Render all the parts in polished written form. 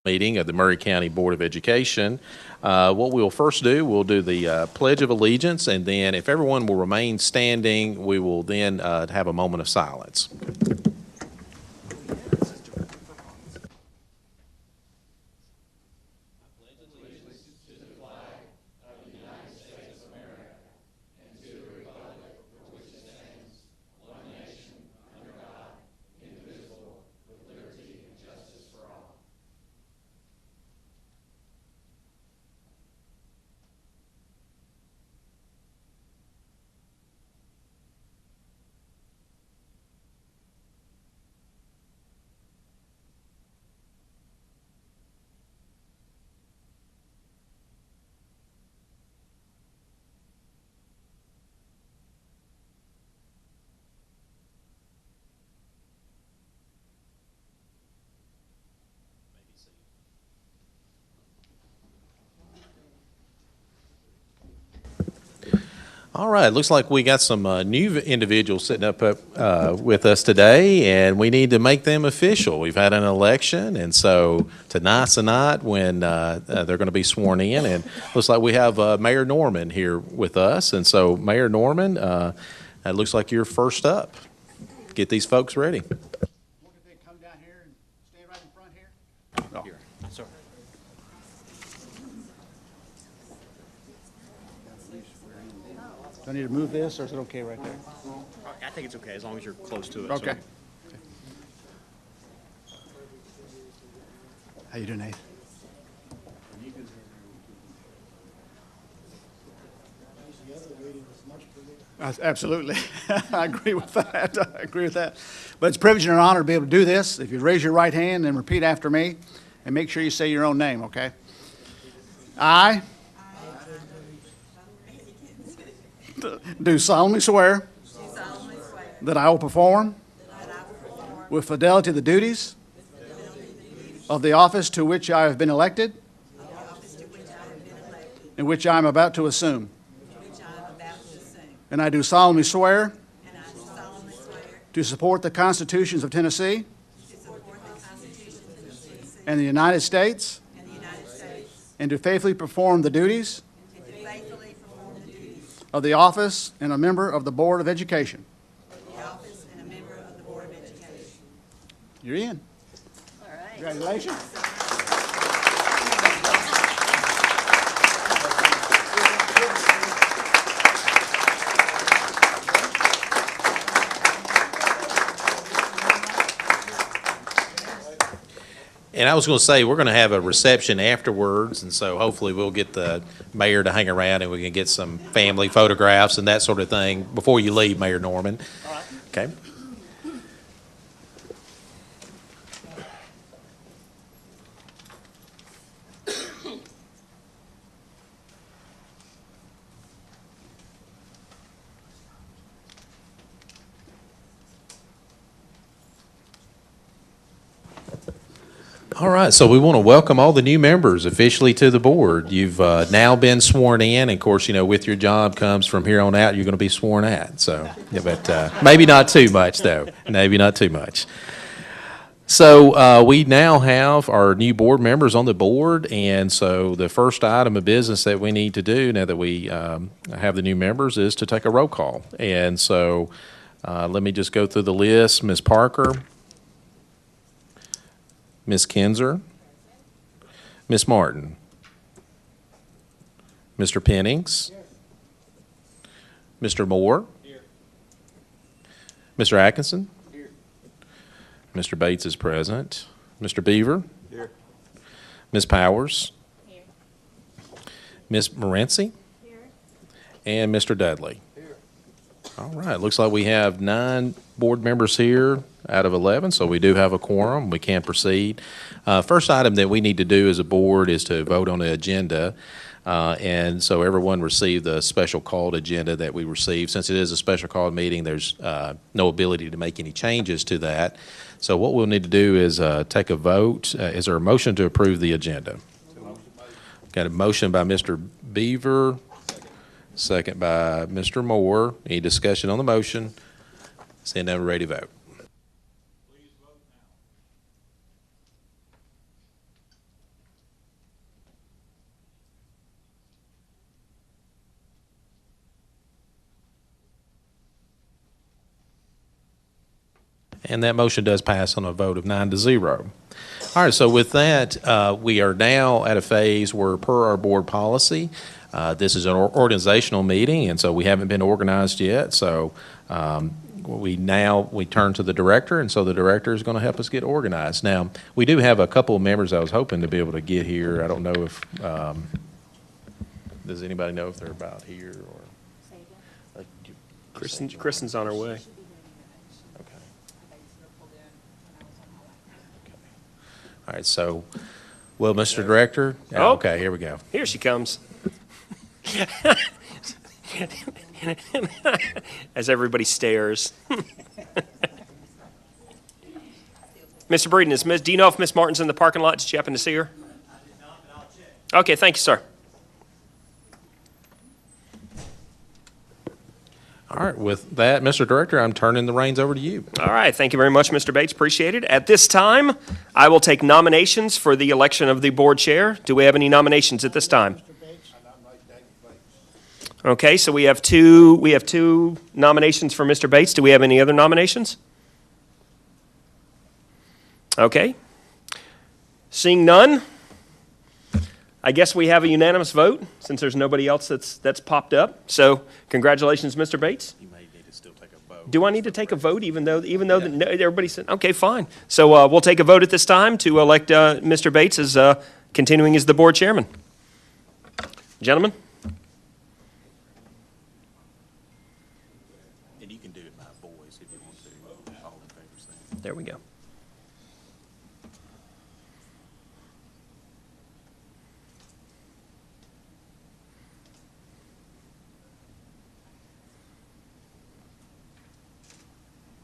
Meeting of the Murray County Board of Education. What we'll first do, we'll do the Pledge of Allegiance, and then if everyone will remain standing, we will then have a moment of silence. All right, looks like we got some new individuals sitting up with us today, and we need to make them official. We've had an election, and so tonight's the night when they're going to be sworn in, and looks like we have Mayor Norman here with us. And so, Mayor Norman, it looks like you're first up. Get these folks ready. Come down here and stand right in front here. Oh. Here. Sir. Do I need to move this, or is it okay right there? I think it's okay as long as you're close to it. Okay. How you doing, Nate? Absolutely. I agree with that. I agree with that. But it's a privilege and an honor to be able to do this. If you raise your right hand and repeat after me, and make sure you say your own name, okay? I do solemnly swear that I will perform with fidelity the duties of the office to which I have been elected and which I am about to assume. And I do solemnly swear to support the constitutions of Tennessee and the United States and to faithfully perform the duties of the office and a member of the Board of Education. You're in. All right. Congratulations. And I was going to say, we're going to have a reception afterwards, and so hopefully we'll get the mayor to hang around and we can get some family photographs and that sort of thing before you leave, Mayor Norman. All right. Okay. All right, so we want to welcome all the new members officially to the board. You've now been sworn in. Of course, you know, with your job comes from here on out, you're going to be sworn at. So, yeah, but maybe not too much, though. Maybe not too much. So we now have our new board members on the board, and so the first item of business that we need to do now that we have the new members is to take a roll call. And so let me just go through the list. Ms. Parker. Ms. Kinzer, Ms. Martin, Mr. Pennings, Mr. Moore, Mr. Atkinson, Mr. Bates is present, Mr. Beaver, Ms. Powers, Ms. Morency, and Mr. Dudley. All right, looks like we have 9 board members here out of 11, so we do have a quorum. We can proceed. First item that we need to do as a board is to vote on the agenda, and so everyone received the special called agenda that we received. Since it is a special called meeting, there's no ability to make any changes to that. So what we'll need to do is take a vote. Is there a motion to approve the agenda? Got a motion by Mr. Beaver. Second by Mr. Moore. Any discussion on the motion? Seeing none, we're ready to vote. Please vote now. And that motion does pass on a vote of 9-0. All right, so with that, we are now at a phase where, per our board policy, this is an organizational meeting, and so we haven't been organized yet. So we turn to the director, and so the director is going to help us get organized. Now, we do have a couple of members I was hoping to be able to get here. I don't know if, does anybody know if they're about here or? Kristen's on her way. Okay. All right, so, well, Mr. Director? Oh. Okay, here we go. Here she comes. As everybody stares. Mr. Breeden, do you know if Miss Martin's in the parking lot? Did you happen to see her? Okay, thank you, sir. All right, with that, Mr. Director, I'm turning the reins over to you. All right, thank you very much, Mr. Bates. Appreciate it. At this time, I will take nominations for the election of the board chair. Do we have any nominations at this time? Okay, so we have two nominations for Mr. Bates. Do we have any other nominations? Okay. Seeing none, I guess we have a unanimous vote since there's nobody else that's popped up. So congratulations, Mr. Bates. You may need to still take a vote. Do I need to take a vote even though everybody said, okay, fine. So we'll take a vote at this time to elect Mr. Bates as continuing as the board chairman. Gentlemen? And you can do it by voice if you want to. All in favor, say. There we go.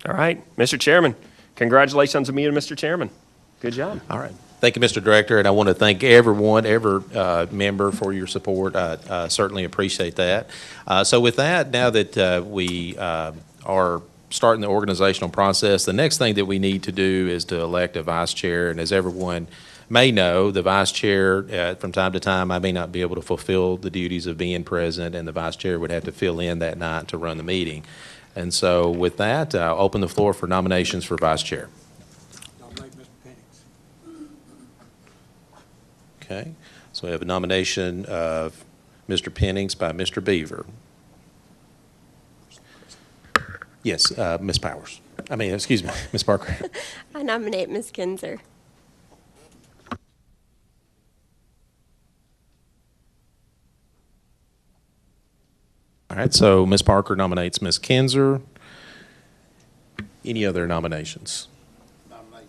All right, Mr. Chairman, congratulations on me and Mr. Chairman. Good job. All right. Thank you, Mr. Director, and I want to thank everyone, every member for your support. I certainly appreciate that. So with that, now that we are starting the organizational process, the next thing that we need to do is to elect a vice chair. And as everyone may know, the vice chair, from time to time, I may not be able to fulfill the duties of being present, and the vice chair would have to fill in that night to run the meeting. And so with that, I'll open the floor for nominations for vice chair. Nominate Mr. Penix. Okay, so we have a nomination of Mr. Pennings by Mr. Beaver. Yes, Ms. Powers. Excuse me, Ms. Parker. I nominate Ms. Kinzer. All right, so Ms. Parker nominates Ms. Kinzer. Any other nominations? Nominate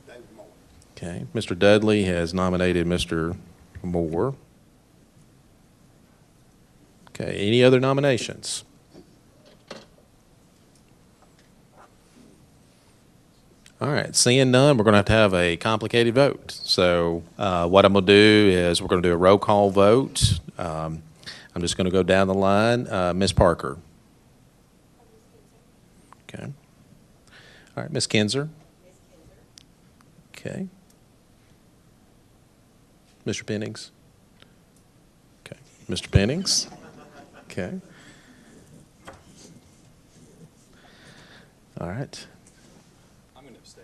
David Moore. Okay, Mr. Dudley has nominated Mr. Moore. Okay, any other nominations? All right, seeing none, we're going to have a complicated vote. So what I'm going to do is we're going to do a roll call vote. I'm just going to go down the line. Ms. Parker. Okay. All right, Ms. Kinzer. Okay. Mr. Pennings. Okay. Mr. Pennings. Okay. All right. I'm going to abstain.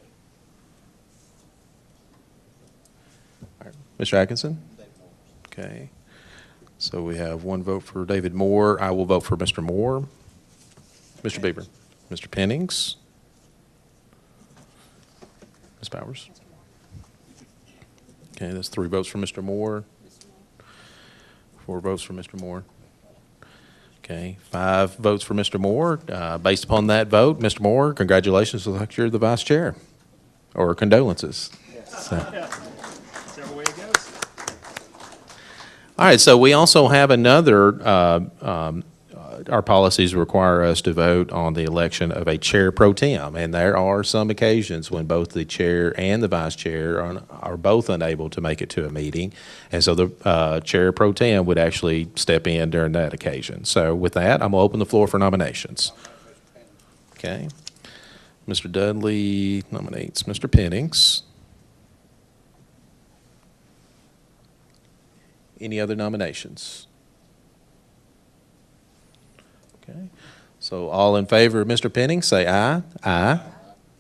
All right. Mr. Atkinson. Okay. So we have one vote for David Moore. I will vote for Mr. Moore. Mr. Beaver. Mr. Pennings. Ms. Powers. Okay, that's 3 votes for Mr. Moore. 4 votes for Mr. Moore. Okay, 5 votes for Mr. Moore. Based upon that vote, Mr. Moore, congratulations, looks like you're the vice chair. Or condolences. So. Whichever way it goes. All right, so we also have another, our policies require us to vote on the election of a chair pro tem, and there are some occasions when both the chair and the vice chair are both unable to make it to a meeting, and so the chair pro tem would actually step in during that occasion. So with that, I'm going to open the floor for nominations. Okay. Mr. Dudley nominates Mr. Pennings. Any other nominations? Okay. So all in favor of Mr. Pennings, say aye. Aye.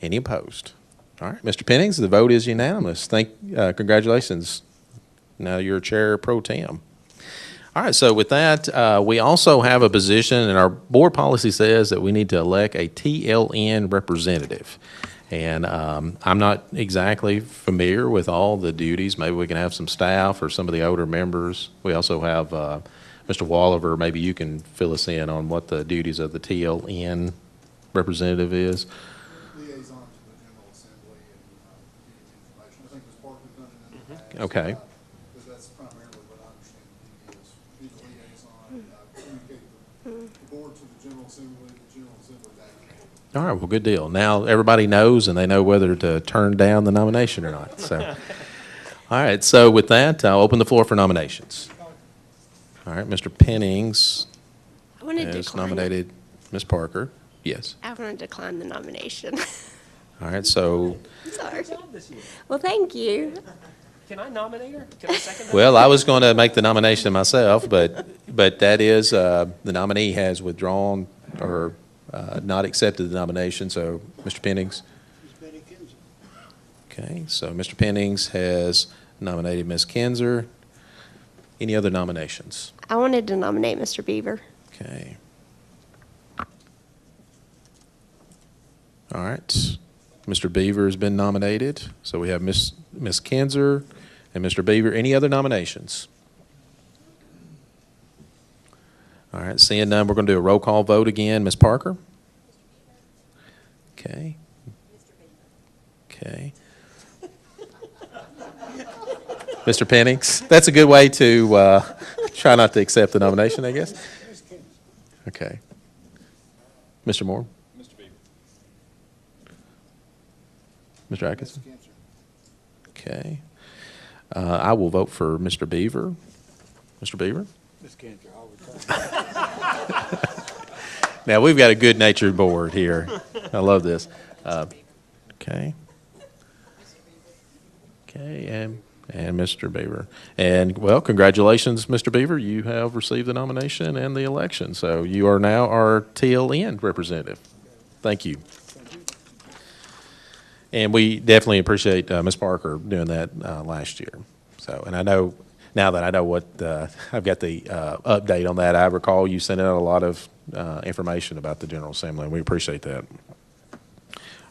Any opposed? All right, Mr. Pennings, the vote is unanimous. Congratulations. Now you're Chair Pro Tem. All right, so with that, we also have a position, and our board policy says that we need to elect a TLN representative. And I'm not exactly familiar with all the duties. Maybe we can have some staff or some of the older members. We also have Mr. Walliver. Maybe you can fill us in on what the duties of the TLN representative is. Liaison to the General Assembly and information. I think Ms. Parker's done it in the past. Okay. Because that's primarily what I understand he is. He's a liaison, communicate the board to the General Assembly, the General Assembly back and forth. All right, well, good deal. Now everybody knows, and they know whether to turn down the nomination or not. So, all right, so with that, I'll open the floor for nominations. All right, Mr. Pennings I want to has decline. nominated Ms. Parker. Yes. I want to decline the nomination. All right, so, Sorry. Well, thank you. Can I nominate her? Can I second that? well, I was going to make the nomination myself, but that is, the nominee has withdrawn or not accepted the nomination, so Mr. Pennings. Ms. Betty Kinzer. Okay, so Mr. Pennings has nominated Ms. Kinzer. Any other nominations? I wanted to nominate Mr. Beaver. Okay. All right. Mr. Beaver has been nominated. So we have Ms. Kinzer and Mr. Beaver. Any other nominations? All right. Seeing none, we're going to do a roll call vote again. Ms. Parker? Okay. Okay. Mr. Pennings? That's a good way to try not to accept the nomination, I guess. Ms. Kinzer. Okay. Mr. Moore? Mr. Beaver. Mr. Atkinson? Ms. Kinzer. Okay. I will vote for Mr. Beaver. Mr. Beaver? Ms. Kinzer, I'll return. Now, we've got a good-natured board here. I love this. Okay. Okay, and Mr. Beaver. And, well, congratulations, Mr. Beaver. You have received the nomination and the election. So you are now our TLN representative. Thank you. And we definitely appreciate Ms. Parker doing that last year. So, and I know, now that I know what, I've got the update on that, I recall you sent out a lot of information about the General Assembly, and we appreciate that.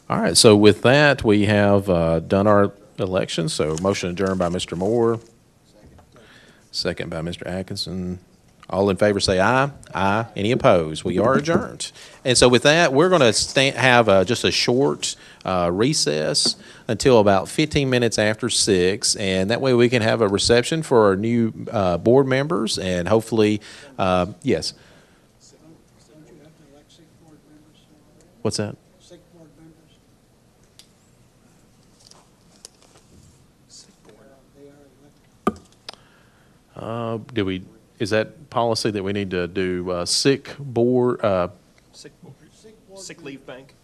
All right, so with that, we have done our election. So motion adjourned by Mr. Moore. Second by Mr. Atkinson. All in favor say aye. Aye. Any opposed? We are adjourned. And so with that, we're going to have just a short recess until about 15 minutes after 6. And that way we can have a reception for our new board members and hopefully, yes. Don't you have to elect 6 board members? What's that? 6 board members? They are elected. Is that policy that we need to do sick board, Sick Board sick leave bank.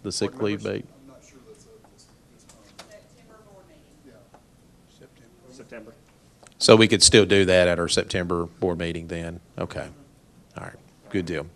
the sick Board leave members. date? I'm not sure that's September board meeting. yeah. September. So we could still do that at our September board meeting then? Okay. All right. Good deal.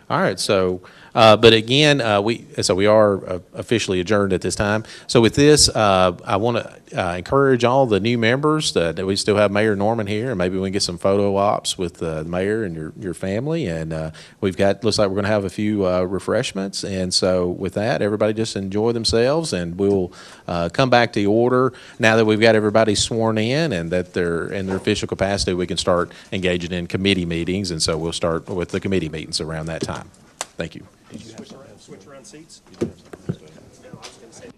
All right. So, but again, we are officially adjourned at this time. So with this, I want to encourage all the new members that we still have Mayor Norman here, and maybe we can get some photo ops with the mayor and your family. And looks like we're going to have a few refreshments. And so with that, everybody just enjoy themselves, and we'll come back to order now that we've got everybody sworn in and that they're in their official capacity. We can start engaging in committee meetings, and so we'll start with the committee meetings around that time. Thank you. Switch around seats? No, I was going to say.